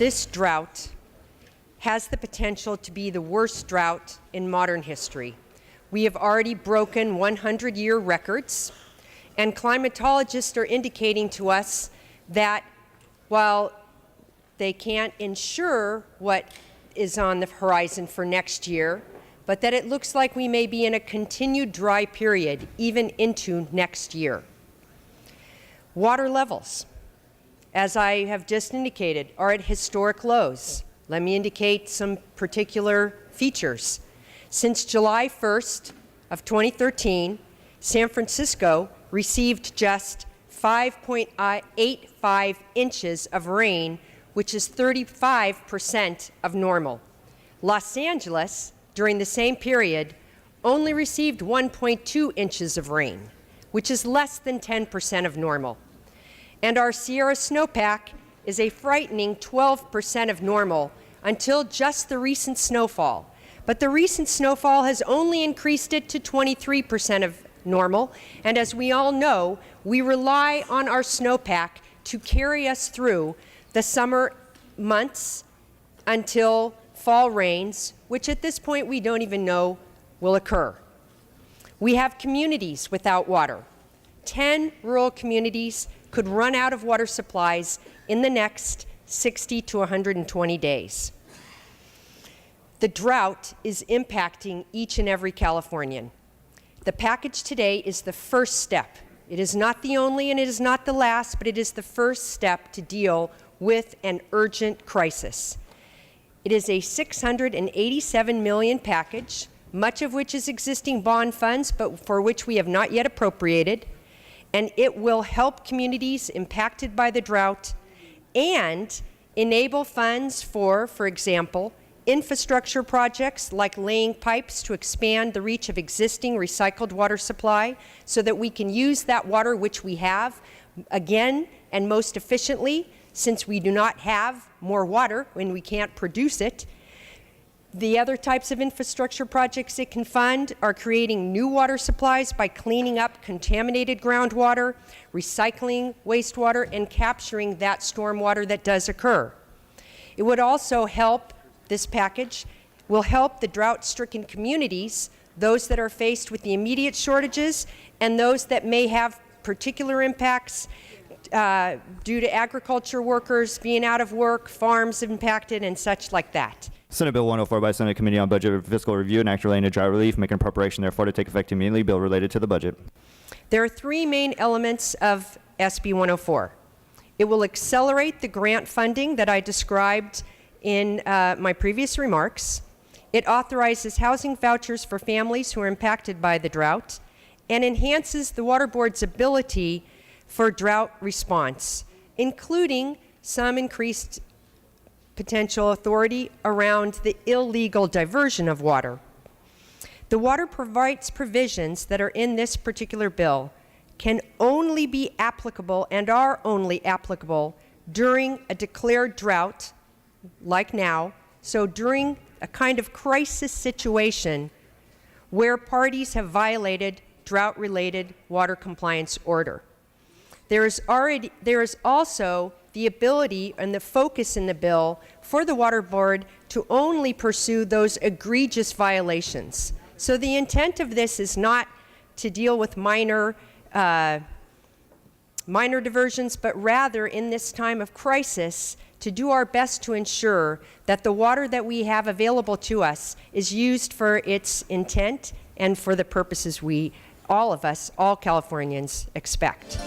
this drought has the potential to be the worst drought in modern history. We have already broken 100-year records, and climatologists are indicating to us that while they can't ensure what is on the horizon for next year, but that it looks like we may be in a continued dry period even into next year. Water levels, as I have just indicated, are at historic lows. Let me indicate some particular features. Since July 1st of 2013, San Francisco received just 5.85 inches of rain, which is 35% of normal. Los Angeles, during the same period, only received 1.2 inches of rain, which is less than 10% of normal. And our Sierra snowpack is a frightening 12% of normal until just the recent snowfall. But the recent snowfall has only increased it to 23% of normal, and as we all know, we rely on our snowpack to carry us through the summer months until fall rains, which at this point we don't even know will occur. We have communities without water. 10 rural communities could run out of water supplies in the next 60 to 120 days. The drought is impacting each and every Californian. The package today is the first step. It is not the only and it is not the last, but it is the first step to deal with an urgent crisis. It is a $687 million package, much of which is existing bond funds, but for which we have not yet appropriated, and it will help communities impacted by the drought and enable funds for example, infrastructure projects like laying pipes to expand the reach of existing recycled water supply so that we can use that water which we have again and most efficiently, since we do not have more water when we can't produce it. The other types of infrastructure projects it can fund are creating new water supplies by cleaning up contaminated groundwater, recycling wastewater, and capturing that stormwater that does occur. It would also help, this package will help the drought-stricken communities, those that are faced with the immediate shortages and those that may have particular impacts due to agriculture workers being out of work, farms impacted, and such like that. Senate Bill 104 by Senate Committee on Budget and Fiscal Review and Act relating to drought relief, making appropriation therefore to take effect immediately. Bill related to the budget. There are three main elements of SB 104. It will accelerate the grant funding that I described in my previous remarks. It authorizes housing vouchers for families who are impacted by the drought and enhances the Water Board's ability for drought response, including some increased potential authority around the illegal diversion of water. The water rights provisions that are in this particular bill can only be applicable and are only applicable during a declared drought like now, so during a kind of crisis situation where parties have violated drought-related water compliance order. There is also the ability and the focus in the bill for the Water Board to only pursue those egregious violations. So the intent of this is not to deal with minor diversions, but rather in this time of crisis to do our best to ensure that the water that we have available to us is used for its intent and for the purposes we, all of us, all Californians, expect.